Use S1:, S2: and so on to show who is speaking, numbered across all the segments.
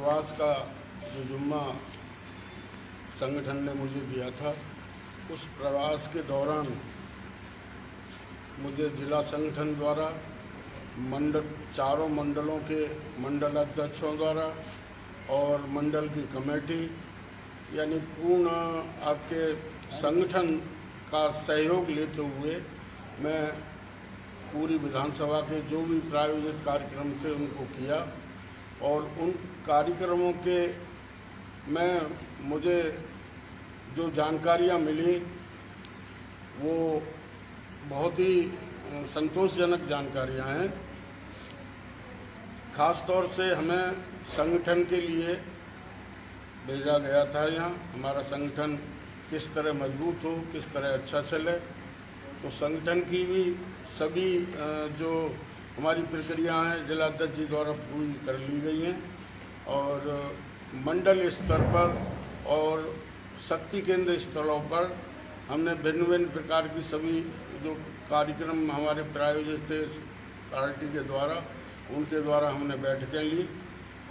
S1: प्रवास का जो जुम्मा संगठन ने मुझे दिया था, उस प्रवास के दौरान मुझे जिला संगठन द्वारा चारों मंडलों के मंडल अध्यक्षों द्वारा और मंडल की कमेटी यानी पूर्ण आपके संगठन का सहयोग लेते हुए मैं पूरी विधानसभा के जो भी प्रायोजित कार्यक्रम थे उनको किया। और उन कार्यक्रमों के मुझे जो जानकारियां मिली वो बहुत ही संतोषजनक जानकारियां हैं। खास तौर से हमें संगठन के लिए भेजा गया था, यहाँ हमारा संगठन किस तरह मजबूत हो, किस तरह अच्छा चले। तो संगठन की भी सभी जो हमारी प्रक्रिया हैं जिलाध्यक्ष जी द्वारा पूरी कर ली गई हैं और मंडल स्तर पर और शक्ति केंद्र स्थलों पर हमने भिन्न भिन्न प्रकार की सभी जो कार्यक्रम हमारे प्रायोजित थे पार्टी के द्वारा, उनके द्वारा हमने बैठकें ली।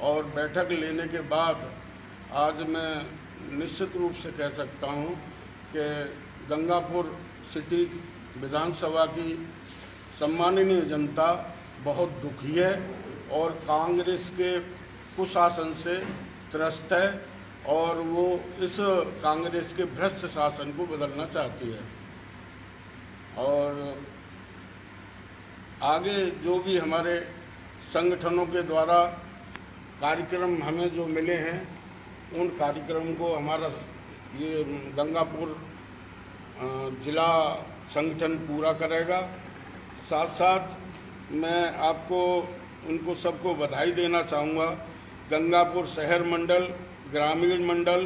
S1: और बैठक लेने के बाद आज मैं निश्चित रूप से कह सकता हूं कि गंगापुर सिटी विधानसभा की सम्माननीय जनता बहुत दुखी है और कांग्रेस के कुशासन से त्रस्त है और वो इस कांग्रेस के भ्रष्ट शासन को बदलना चाहती है। और आगे जो भी हमारे संगठनों के द्वारा कार्यक्रम हमें जो मिले हैं उन कार्यक्रम को हमारा ये गंगापुर जिला संगठन पूरा करेगा। साथ साथ मैं आपको उनको सबको बधाई देना चाहूँगा। गंगापुर शहर मंडल, ग्रामीण मंडल,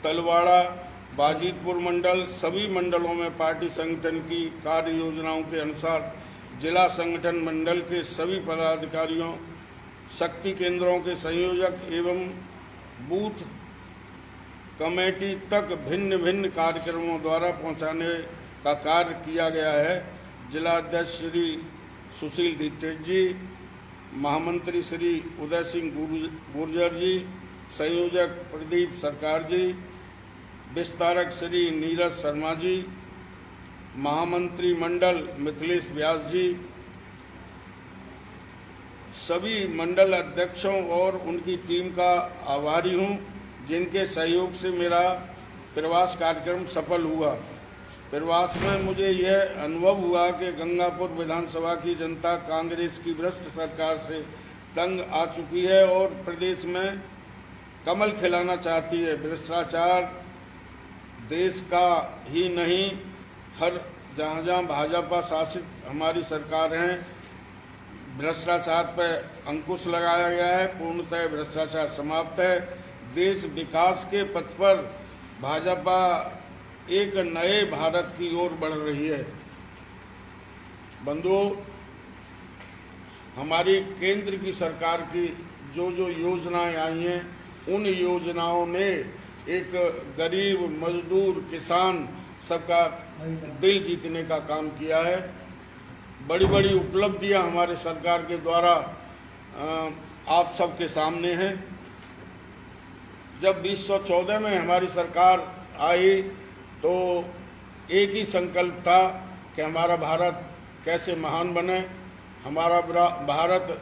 S1: तलवाड़ा, बाजितपुर मंडल, सभी मंडलों में पार्टी संगठन की कार्य योजनाओं के अनुसार जिला संगठन मंडल के सभी पदाधिकारियों, शक्ति केंद्रों के संयोजक एवं बूथ कमेटी तक भिन्न भिन्न कार्यक्रमों द्वारा पहुंचाने का कार्य किया गया है। जिला अध्यक्ष श्री सुशील दीक्षित जी, महामंत्री श्री उदय सिंह गुर्जर जी, संयोजक प्रदीप सरकार जी, विस्तारक श्री नीरज शर्मा जी, महामंत्री मंडल मिथिलेश व्यास जी, सभी मंडल अध्यक्षों और उनकी टीम का आभारी हूं जिनके सहयोग से मेरा प्रवास कार्यक्रम सफल हुआ। प्रवास में मुझे यह अनुभव हुआ कि गंगापुर विधानसभा की जनता कांग्रेस की भ्रष्ट सरकार से तंग आ चुकी है और प्रदेश में कमल खिलाना चाहती है। भ्रष्टाचार देश का ही नहीं, हर जहाँ भाजपा शासित हमारी सरकार है, भ्रष्टाचार पर अंकुश लगाया गया है। पूर्णतः भ्रष्टाचार समाप्त है। देश विकास के पथ पर भाजपा एक नए भारत की ओर बढ़ रही है। बंधुओं, हमारी केंद्र की सरकार की जो जो योजनाएं आई हैं उन योजनाओं ने एक गरीब, मजदूर, किसान सबका दिल जीतने का काम किया है। बड़ी बड़ी उपलब्धियां हमारे सरकार के द्वारा आप सबके सामने हैं। जब 2014 में हमारी सरकार आई तो एक ही संकल्प था कि हमारा भारत कैसे महान बने, हमारा भारत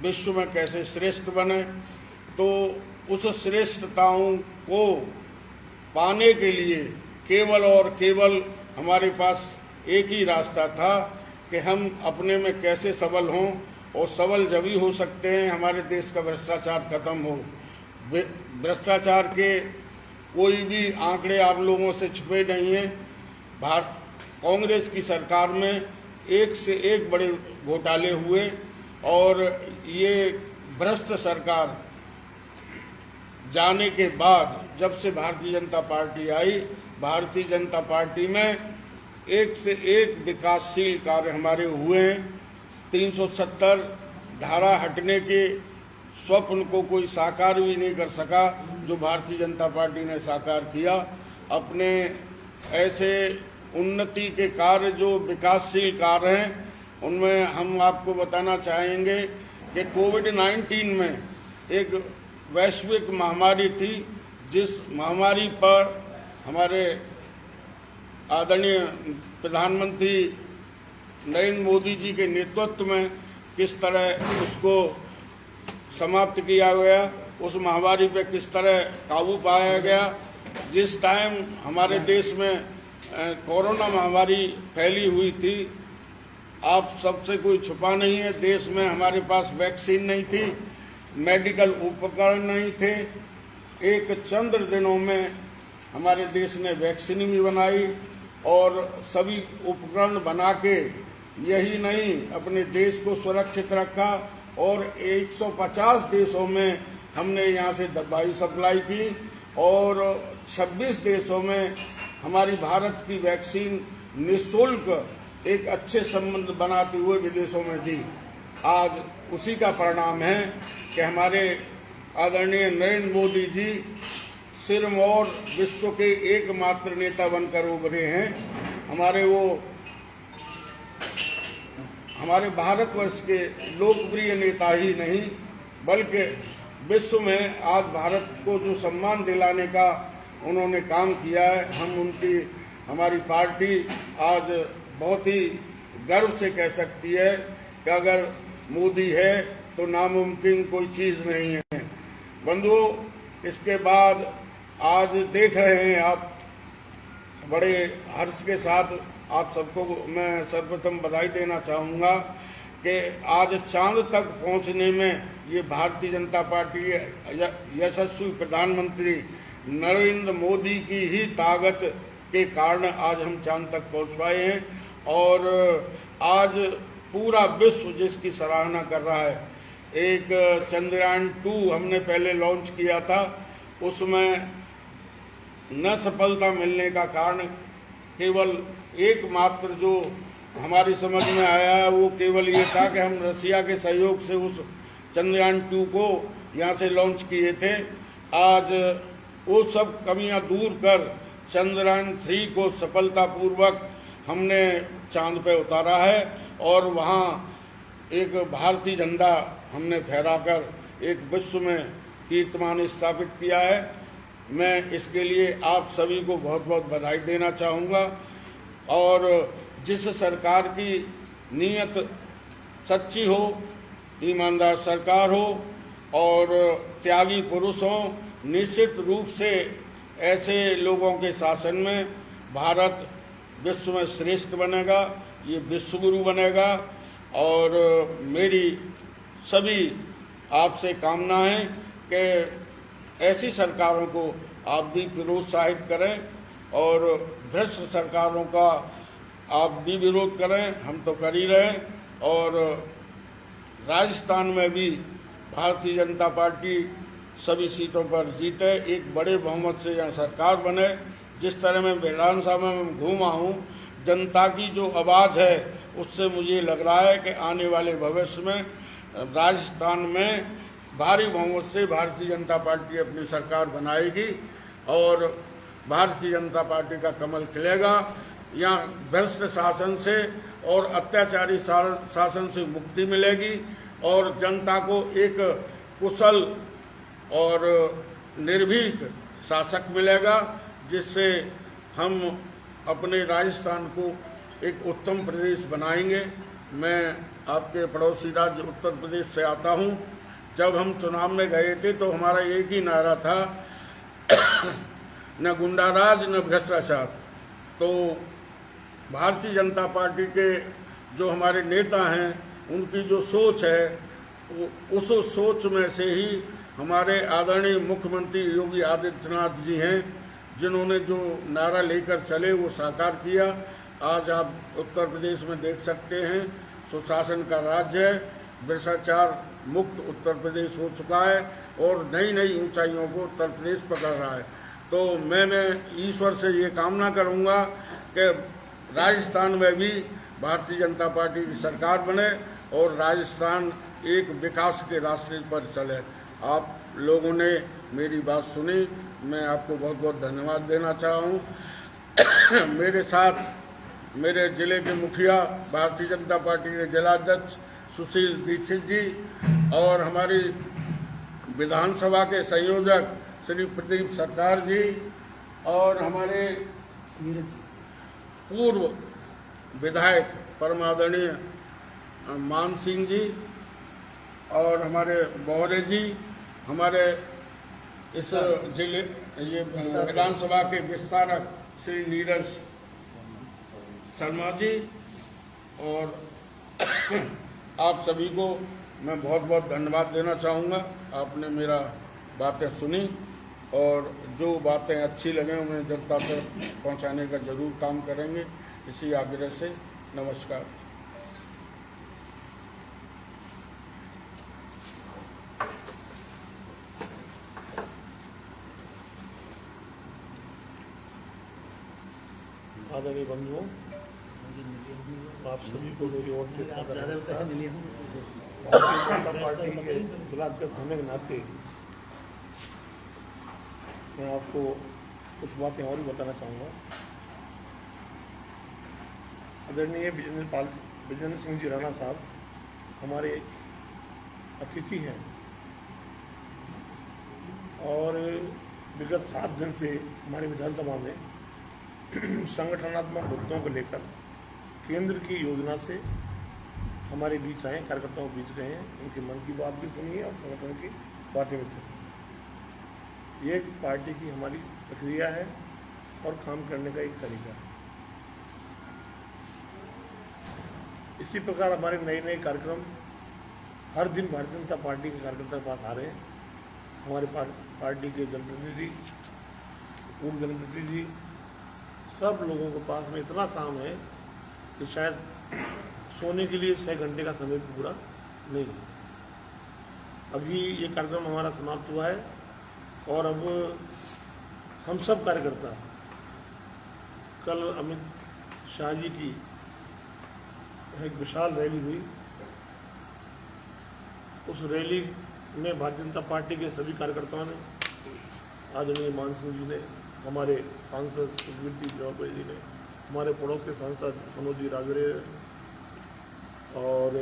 S1: विश्व में कैसे श्रेष्ठ बने। तो उस श्रेष्ठताओं को पाने के लिए केवल और केवल हमारे पास एक ही रास्ता था कि हम अपने में कैसे सबल हों, और सबल जब ही हो सकते हैं हमारे देश का भ्रष्टाचार खत्म हो। भ्रष्टाचार के कोई भी आंकड़े आप लोगों से छुपे नहीं हैं। कांग्रेस की सरकार में एक से एक बड़े घोटाले हुए और ये भ्रष्ट सरकार जाने के बाद जब से भारतीय जनता पार्टी आई, भारतीय जनता पार्टी में एक से एक विकासशील कार्य हमारे हुए हैं। 370 धारा हटने के स्वप्न को कोई साकार भी नहीं कर सका जो भारतीय जनता पार्टी ने साकार किया। अपने ऐसे उन्नति के कार्य जो विकासशील कार्य हैं उनमें हम आपको बताना चाहेंगे कि कोविड-19 में एक वैश्विक महामारी थी, जिस महामारी पर हमारे आदरणीय प्रधानमंत्री नरेंद्र मोदी जी के नेतृत्व में किस तरह उसको समाप्त किया गया, उस महामारी पे किस तरह काबू पाया गया। जिस टाइम हमारे देश में कोरोना महामारी फैली हुई थी, आप सबसे कोई छुपा नहीं है, देश में हमारे पास वैक्सीन नहीं थी, मेडिकल उपकरण नहीं थे। एक चंद दिनों में हमारे देश ने वैक्सीन भी बनाई और सभी उपकरण बना के यही नहीं अपने देश को सुरक्षित रखा, और 150 देशों में हमने यहाँ से दवाई सप्लाई की और 26 देशों में हमारी भारत की वैक्सीन निःशुल्क एक अच्छे संबंध बनाते हुए विदेशों में दी। आज उसी का परिणाम है कि हमारे आदरणीय नरेंद्र मोदी जी सिर्फ और विश्व के एकमात्र नेता बनकर उभरे हैं। हमारे भारतवर्ष के लोकप्रिय नेता ही नहीं, बल्कि विश्व में आज भारत को जो सम्मान दिलाने का उन्होंने काम किया है, हमारी पार्टी आज बहुत ही गर्व से कह सकती है कि अगर मोदी है तो नामुमकिन कोई चीज़ नहीं है। बंधुओं, इसके बाद आज देख रहे हैं आप, बड़े हर्ष के साथ आप सबको मैं सर्वप्रथम बधाई देना चाहूँगा कि आज चांद तक पहुँचने में ये भारतीय जनता पार्टी यशस्वी प्रधानमंत्री नरेंद्र मोदी की ही ताकत के कारण आज हम चांद तक पहुँच पाए हैं। और आज पूरा विश्व जिसकी सराहना कर रहा है। एक चंद्रयान 2 हमने पहले लॉन्च किया था, उसमें न सफलता मिलने का कारण केवल एकमात्र जो हमारी समझ में आया है वो केवल ये था कि हम रसिया के सहयोग से उस चंद्रयान 2 को यहाँ से लॉन्च किए थे। आज वो सब कमियां दूर कर चंद्रयान 3 को सफलतापूर्वक हमने चांद पे उतारा है और वहाँ एक भारतीय झंडा हमने फहराकर एक विश्व में कीर्तिमान स्थापित किया है। मैं इसके लिए आप सभी को बहुत बहुत बधाई देना चाहूँगा। और जिस सरकार की नीयत सच्ची हो, ईमानदार सरकार हो और त्यागी पुरुष हो, निश्चित रूप से ऐसे लोगों के शासन में भारत विश्व में श्रेष्ठ बनेगा, ये विश्वगुरु बनेगा। और मेरी सभी आपसे कामना है कि ऐसी सरकारों को आप भी प्रोत्साहित करें और भ्रष्ट सरकारों का आप भी विरोध करें, हम तो कर ही रहे। और राजस्थान में भी भारतीय जनता पार्टी सभी सीटों पर जीते, एक बड़े बहुमत से यहाँ सरकार बने। जिस तरह मैं विधानसभा में घूमा हूँ, जनता की जो आवाज़ है उससे मुझे लग रहा है कि आने वाले भविष्य में राजस्थान में भारी बहुमत से भारतीय जनता पार्टी अपनी सरकार बनाएगी और भारतीय जनता पार्टी का कमल खिलेगा। यहाँ भ्रष्ट शासन से और अत्याचारी शासन से मुक्ति मिलेगी और जनता को एक कुशल और निर्भीक शासक मिलेगा, जिससे हम अपने राजस्थान को एक उत्तम प्रदेश बनाएंगे। मैं आपके पड़ोसी राज्य उत्तर प्रदेश से आता हूँ। जब हम चुनाव में गए थे तो हमारा एक ही नारा था, न गुंडाराज न भ्रष्टाचार। तो भारतीय जनता पार्टी के जो हमारे नेता हैं, उनकी जो सोच है, उस सोच में से ही हमारे आदरणीय मुख्यमंत्री योगी आदित्यनाथ जी हैं, जिन्होंने जो नारा लेकर चले वो साकार किया। आज आप उत्तर प्रदेश में देख सकते हैं, सुशासन का राज्य है, भ्रष्टाचार मुक्त उत्तर प्रदेश हो चुका है और नई नई ऊंचाइयों को उत्तर प्रदेश पकड़ रहा है। तो मैं ईश्वर से ये कामना करूंगा कि राजस्थान में भी भारतीय जनता पार्टी की सरकार बने और राजस्थान एक विकास के रास्ते पर चले। आप लोगों ने मेरी बात सुनी, मैं आपको बहुत बहुत धन्यवाद देना चाहूँ। मेरे साथ मेरे जिले के मुखिया, भारतीय जनता पार्टी के जिलाध्यक्ष सुशील दीक्षित जी और हमारी विधानसभा के संयोजक श्री प्रदीप सरकार जी और हमारे पूर्व विधायक परम आदरणीय मान सिंह जी और हमारे बौरे जी, हमारे इस जिले ये विधानसभा के विस्तारक श्री नीरज शर्मा जी और आप सभी को मैं बहुत बहुत धन्यवाद देना चाहूँगा। आपने मेरा बातें सुनी और जो बातें अच्छी लगें उन्हें जनता तक पहुँचाने का जरूर काम करेंगे। इसी आग्रह से नमस्कार।
S2: आदरणीय बंधुओं, आप सभी को मेरी ओर से भारतीय जनता पार्टी के जिलाध्यक्ष होने के नाते मैं आपको कुछ बातें और भी बताना चाहूँगा। आदरणीय विजेंद्र सिंह जी राणा साहब हमारे अतिथि हैं और विगत 7 दिन से हमारी विधानसभा में संगठनात्मक मुद्दों को लेकर केंद्र की योजना से हमारे बीच आए, कार्यकर्ताओं के बीच गए हैं, उनके मन की बात भी सुनी है और संगठन की बातें भी सुनी। ये पार्टी की हमारी प्रक्रिया है और काम करने का एक तरीका है। इसी प्रकार हमारे नए नए कार्यक्रम हर दिन भारतीय जनता पार्टी के कार्यकर्ता के पास आ रहे हैं। हमारे पार्टी के जनप्रतिनिधि, पूर्व जनप्रतिनिधि, सब लोगों के पास में इतना काम है कि शायद सोने के लिए 6 घंटे का समय पूरा नहीं है। अभी ये कार्यक्रम हमारा समाप्त हुआ है और अब हम सब कार्यकर्ता, कल अमित शाह जी की एक विशाल रैली हुई, उस रैली में भारतीय जनता पार्टी के सभी कार्यकर्ताओं ने, आदरणीय मान सिंह जी ने, हमारे सांसद सुखवीर चौधरी जी ने, हमारे पड़ोस के सांसद मनोज जी राजरे और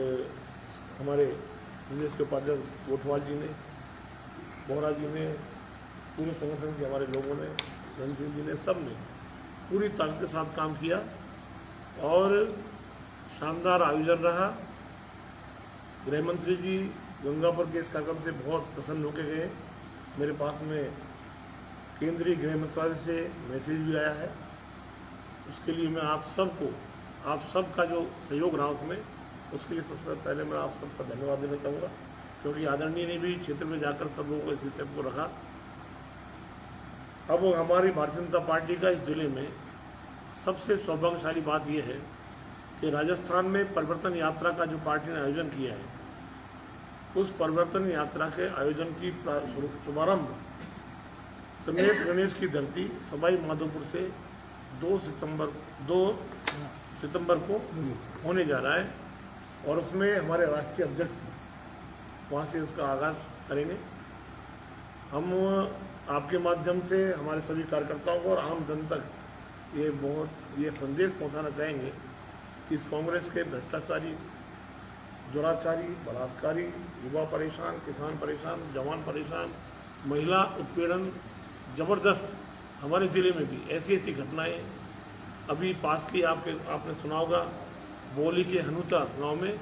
S2: हमारे प्रदेश के उपाध्यक्ष गोठवाल जी ने, बोहरा जी ने, पूरे संगठन के हमारे लोगों ने, रणसिंह जी ने, सब ने पूरी ताकत के साथ काम किया और शानदार आयोजन रहा। गृह मंत्री जी गंगापुर के इस कार्यक्रम से बहुत प्रसन्न होकर गए। मेरे पास में केंद्रीय गृह मंत्रालय से मैसेज भी आया है। उसके लिए मैं आप सबका जो सहयोग रहा उसमें, उसके लिए सबसे पहले मैं आप सबका धन्यवाद देना चाहूँगा, क्योंकि आदरणीय ने भी क्षेत्र में जाकर सब लोगों को इस विषय को रखा। अब हमारी भारतीय जनता पार्टी का इस जिले में सबसे सौभाग्यशाली बात यह है कि राजस्थान में परिवर्तन यात्रा का जो पार्टी ने आयोजन किया है, उस परिवर्तन यात्रा के आयोजन की शुभारंभ समेत गणेश की धरती सवाई माधोपुर से 2 सितंबर को होने जा रहा है और उसमें हमारे राष्ट्रीय अध्यक्ष वहाँ से उसका आगाज करेंगे। हम आपके माध्यम से हमारे सभी कार्यकर्ताओं को और आम जन तक ये संदेश पहुँचाना चाहेंगे कि इस कांग्रेस के भ्रष्टाचारी, दुराचारी, बलात्कारी, युवा परेशान, किसान परेशान, जवान परेशान, महिला उत्पीड़न जबरदस्त, हमारे ज़िले में भी ऐसी घटनाएं अभी पास की आपने सुना होगा। बोली के हनुता गांव में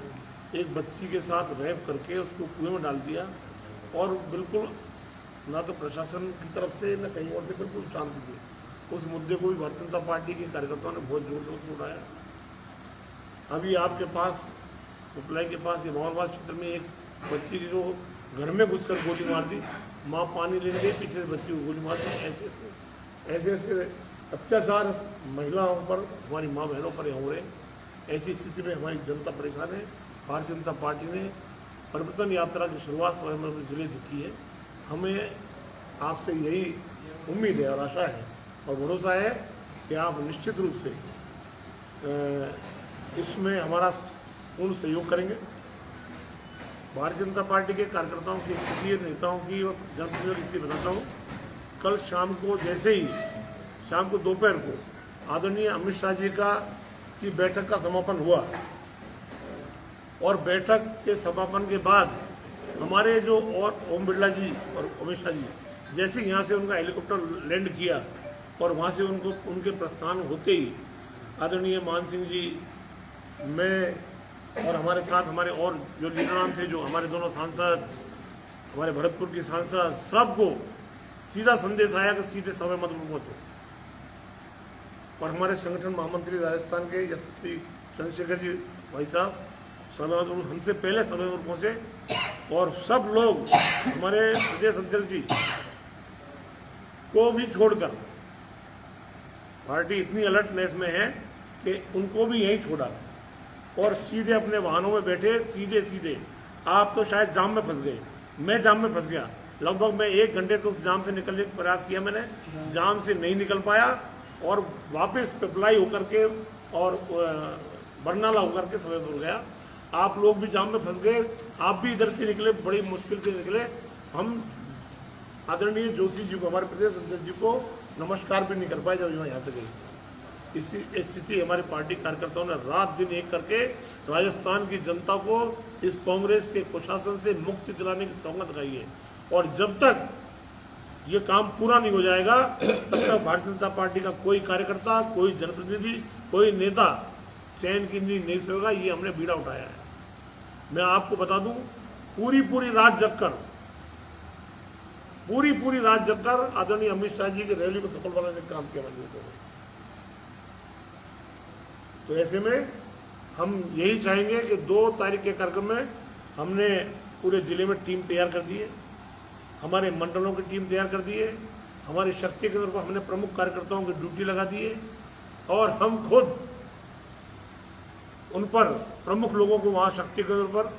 S2: एक बच्ची के साथ रेप करके उसको कुएं में डाल दिया और बिल्कुल ना तो प्रशासन की तरफ से न कहीं और से बिल्कुल शांति थी। उस मुद्दे को भी भारतीय जनता पार्टी के कार्यकर्ताओं ने बहुत जोर शोर से उठाया। अभी आपके पास उपलाई के पास ये मोहनबाद क्षेत्र में एक बच्ची की जो घर में घुसकर गोली मार दी, माँ पानी लेने गई, पीछे से बच्ची को गोली मार दी। ऐसे अत्याचार महिलाओं पर, हमारी माँ बहनों पर हो रहे। ऐसी स्थिति में हमारी जनता परेशान है। भारतीय जनता पार्टी ने परिवर्तन यात्रा की शुरुआत अपने जिले से की है। हमें आपसे यही उम्मीद है और आशा है और भरोसा है कि आप निश्चित रूप से इसमें हमारा पूर्ण सहयोग करेंगे। भारतीय जनता पार्टी के कार्यकर्ताओं की स्थिति, नेताओं की और जनप्रतिनिधियों की स्थिति बताता हूँ। कल शाम को जैसे ही शाम को दोपहर को आदरणीय अमित शाह जी की बैठक का समापन हुआ और बैठक के समापन के बाद हमारे जो और ओम बिरला जी और अमित शाह जी जैसे यहाँ से उनका हेलीकॉप्टर लैंड किया और वहाँ से उनको उनके प्रस्थान होते ही आदरणीय मान सिंह जी, मैं और हमारे साथ हमारे और जो लीडरान थे, जो हमारे दोनों सांसद, हमारे भरतपुर की सांसद, सबको सीधा संदेश आया कि सीधे सभा मत में पहुँचो। और हमारे संगठन महामंत्री राजस्थान के यशस्वी चंद्रशेखर जी भाई साहब सभा हमसे पहले सभा में पहुँचे और सब लोग हमारे प्रदेश अध्यक्ष जी को भी छोड़कर, पार्टी इतनी अलर्टनेस में है कि उनको भी यहीं छोड़ा और सीधे अपने वाहनों में बैठे, सीधे आप तो शायद जाम में फंस गए, मैं जाम में फंस गया। लगभग मैं 1 घंटे तो उस जाम से निकलने का प्रयास किया मैंने, जाम से नहीं निकल पाया और वापस पिपलाई होकर के और बरनाला होकर के सवेपुर गया। आप लोग भी जाम में फंस गए, आप भी इधर से निकले, बड़ी मुश्किल से निकले। हम आदरणीय जोशी जी को, हमारे प्रदेश अध्यक्ष जी को नमस्कार भी नहीं कर पाए जब यहाँ से गए। इसी स्थिति हमारी पार्टी कार्यकर्ताओं ने रात दिन एक करके राजस्थान की जनता को इस कांग्रेस के कुशासन से मुक्ति दिलाने की सौगंध खाई है और जब तक ये काम पूरा नहीं हो जाएगा तब तक भारतीय जनता पार्टी का कोई कार्यकर्ता, कोई जनप्रतिनिधि, कोई नेता चैन की नींद नहीं सोएगा। ये हमने बीड़ा उठाया है। मैं आपको बता दूं, पूरी रात जगकर आदरणीय अमित शाह जी की रैली को सफल बनाने का काम किया मजबूत होगा। तो ऐसे में हम यही चाहेंगे कि 2 तारीख के कार्यक्रम में हमने पूरे जिले में टीम तैयार कर दी है, हमारे मंडलों की टीम तैयार कर दी है, हमारी शक्ति के तौर पर हमने प्रमुख कार्यकर्ताओं की ड्यूटी लगा दी है और हम खुद उन पर प्रमुख लोगों को वहाँ शक्ति के तौर पर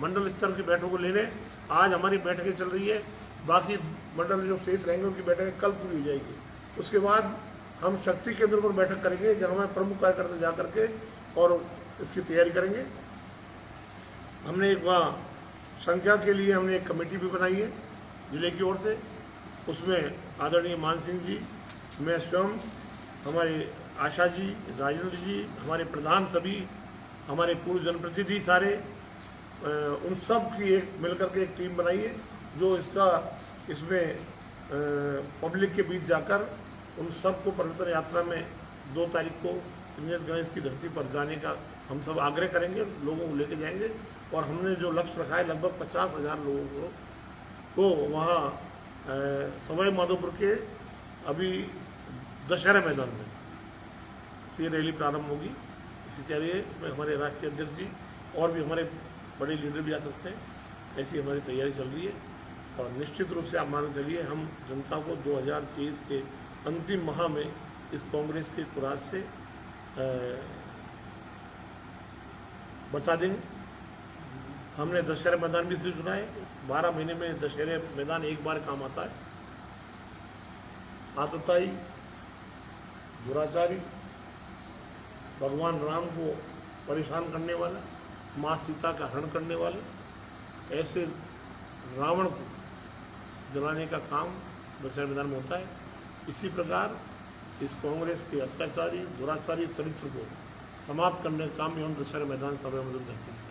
S2: मंडल स्तर की बैठकों को लेने आज हमारी बैठकें चल रही है। बाकी मंडल जो शेष रहेंगे उनकी बैठकें कल पूरी हो जाएगी। उसके बाद हम शक्ति केंद्र पर बैठक करेंगे जहाँ हमें प्रमुख कार्यकर्ता जा करके और इसकी तैयारी करेंगे। हमने एक वहाँ संख्या के लिए हमने एक कमेटी भी बनाई है जिले की ओर से। उसमें आदरणीय मान सिंह जी, मैं स्वयं, हमारे आशा जी, राजेंद्र जी, हमारे प्रधान सभी, हमारे पूर्व जनप्रतिनिधि सारे, उन सब की एक मिलकर के एक टीम बनाई है जो इसमें पब्लिक के बीच जाकर उन सबको परिवर्तन यात्रा में 2 तारीख को गणेश की धरती पर जाने का हम सब आग्रह करेंगे, लोगों को लेके जाएंगे। और हमने जो लक्ष्य रखा है लगभग 50,000 लोगों को वहाँ सवाई माधोपुर के अभी दशहरा मैदान में ये रैली प्रारंभ होगी। इसकी तैयारी में हमारे राष्ट्रीय अध्यक्ष जी और भी हमारे बड़े लीडर भी आ सकते हैं, ऐसी हमारी तैयारी चल रही है। और निश्चित रूप से आप मान चलिए हम जनता को 2023 के अंतिम माह में इस कांग्रेस के कुराज से बचा देंगे। हमने दशहरा मैदान भी इसलिए सुना है, 12 महीने में दशहरे मैदान एक बार काम आता है। आतताई, दुराचारी, भगवान राम को परेशान करने वाला, माँ सीता का हरण करने वाले, ऐसे रावण को जलाने का काम दशहरा मैदान में होता है। इसी प्रकार इस कांग्रेस के अत्याचारी, दुराचारी चरित्र को समाप्त करने का काम भी हम दशहरा मैदान सभा में करते हैं।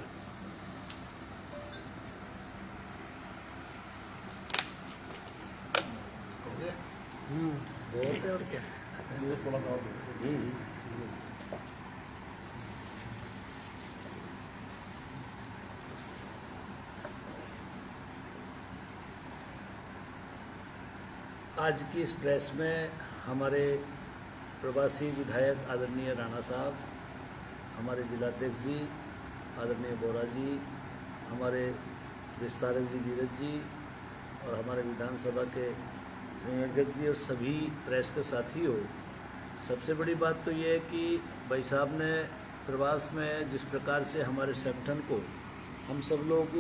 S3: और क्या आज की इस प्रेस में हमारे प्रवासी विधायक आदरणीय राणा साहब, हमारे जिलाध्यक्ष जी आदरणीय बोरा जी, हमारे विस्तारक जी धीरज जी और हमारे विधानसभा के अध्यक्ष जी और सभी प्रेस के साथी हो। सबसे बड़ी बात तो ये है कि भाई साहब ने प्रवास में जिस प्रकार से हमारे संगठन को, हम सब लोग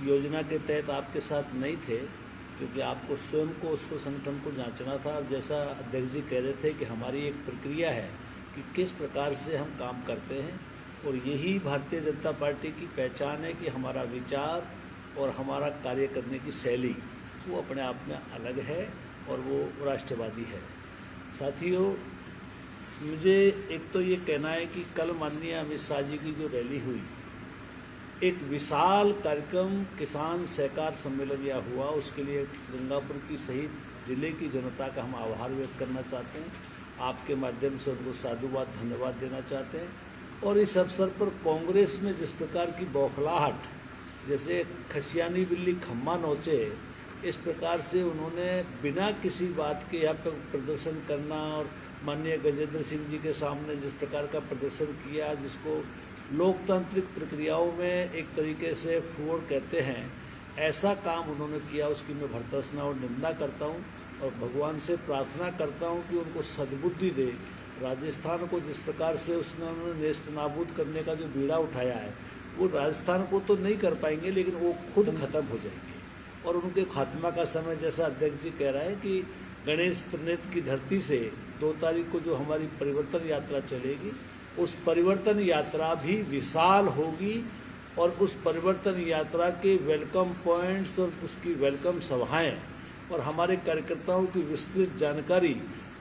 S3: योजना के तहत आपके साथ नहीं थे क्योंकि आपको स्वयं को उसको संगठन को जांचना था। जैसा अध्यक्ष जी कह रहे थे कि हमारी एक प्रक्रिया है कि किस प्रकार से हम काम करते हैं और यही भारतीय जनता पार्टी की पहचान है कि हमारा विचार और हमारा कार्य करने की शैली वो अपने आप में अलग है और वो राष्ट्रवादी है। साथियों, मुझे एक तो ये कहना है कि कल माननीय अमित शाह जी की जो रैली हुई एक विशाल कार्यक्रम किसान सहकार सम्मेलन यह हुआ, उसके लिए गंगापुर की सहित जिले की जनता का हम आभार व्यक्त करना चाहते हैं। आपके माध्यम से उनको साधुवाद धन्यवाद देना चाहते हैं। और इस अवसर पर कांग्रेस में जिस प्रकार की बौखलाहट, जैसे खसियानी बिल्ली खम्मा नोचे, इस प्रकार से उन्होंने बिना किसी बात के यहाँ पर प्रदर्शन करना और माननीय गजेंद्र सिंह जी के सामने जिस प्रकार का प्रदर्शन किया, जिसको लोकतांत्रिक प्रक्रियाओं में एक तरीके से फूड़ कहते हैं, ऐसा काम उन्होंने किया, उसकी मैं भर्त्सना और निंदा करता हूँ और भगवान से प्रार्थना करता हूँ कि उनको सद्बुद्धि दे। राजस्थान को जिस प्रकार से उन्होंने नेस्त नाबूद करने का जो बीड़ा उठाया है, वो राजस्थान को तो नहीं कर पाएंगे, लेकिन वो खुद खत्म हो जाएंगे। और उनके खात्मा का समय, जैसा अध्यक्ष जी कह रहा है कि गणेश प्रणीत की धरती से 2 तारीख को जो हमारी परिवर्तन यात्रा चलेगी, उस परिवर्तन यात्रा भी विशाल होगी और उस परिवर्तन यात्रा के वेलकम पॉइंट्स और उसकी वेलकम सभाएं और हमारे कार्यकर्ताओं की विस्तृत जानकारी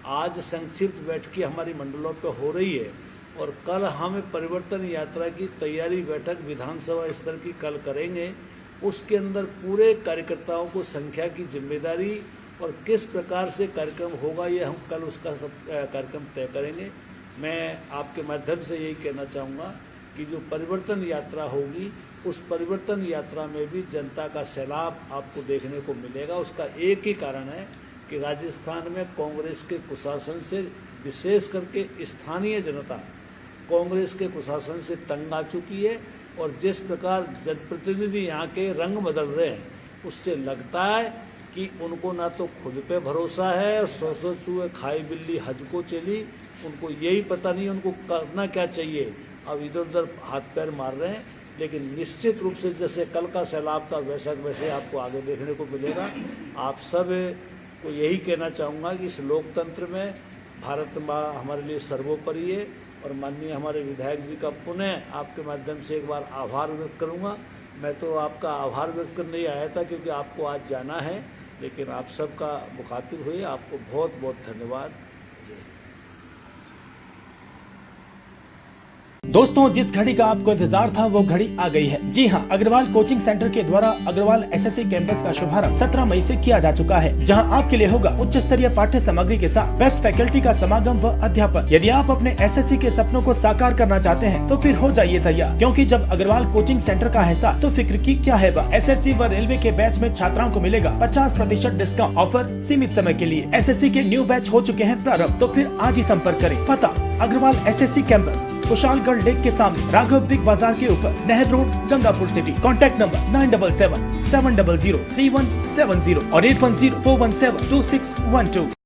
S3: आज संक्षिप्त बैठकें हमारी मंडलों पर हो रही है। और कल हम परिवर्तन यात्रा की तैयारी बैठक विधानसभा स्तर की कल करेंगे। उसके अंदर पूरे कार्यकर्ताओं को संख्या की जिम्मेदारी और किस प्रकार से कार्यक्रम होगा, ये हम कल उसका सब कार्यक्रम तय करेंगे। मैं आपके माध्यम से यही कहना चाहूँगा कि जो परिवर्तन यात्रा होगी, उस परिवर्तन यात्रा में भी जनता का सैलाब आपको देखने को मिलेगा। उसका एक ही कारण है कि राजस्थान में कांग्रेस के कुशासन से, विशेष करके स्थानीय जनता कांग्रेस के कुशासन से तंग आ चुकी है। और जिस प्रकार जनप्रतिनिधि यहाँ के रंग बदल रहे हैं, उससे लगता है कि उनको ना तो खुद पे भरोसा है और 100 चूहे खाई बिल्ली हज को चली, उनको यही पता नहीं उनको करना क्या चाहिए, अब इधर उधर हाथ पैर मार रहे हैं। लेकिन निश्चित रूप से जैसे कल का सैलाब था, वैसे आपको आगे देखने को मिलेगा। आप सब को यही कहना चाहूँगा कि इस लोकतंत्र में भारत माँ हमारे लिए सर्वोपरि है। और माननीय हमारे विधायक जी का पुनः आपके माध्यम से एक बार आभार व्यक्त करूँगा। मैं तो आपका आभार व्यक्त करने ही आया था क्योंकि आपको आज जाना है, लेकिन आप सबका मुखातिब हुए, आपको बहुत बहुत धन्यवाद।
S4: दोस्तों, जिस घड़ी का आपको इंतजार था वो घड़ी आ गई है। जी हाँ, अग्रवाल कोचिंग सेंटर के द्वारा अग्रवाल एसएससी कैंपस का शुभारंभ 17 मई से किया जा चुका है, जहां आपके लिए होगा उच्च स्तरीय पाठ्य सामग्री के साथ बेस्ट फैकल्टी का समागम व अध्यापन। यदि आप अपने एसएससी के सपनों को साकार करना चाहते हैं तो फिर हो जाइए तैयार, क्योंकि जब अग्रवाल कोचिंग सेंटर का हिस्सा तो फिक्र की क्या है बा। एसएससी व रेलवे के बैच में छात्राओं को मिलेगा 50% डिस्काउंट। ऑफर सीमित समय के लिए। एसएससी के न्यू बैच हो चुके हैं प्रारंभ, तो फिर आज ही संपर्क करें। पता Agarwal SSC campus, Kushalgarh lake के सामने, राघव बिग बाजार के ऊपर, नहर road, Gangapur city. Contact number 9777003170 और 8104172612।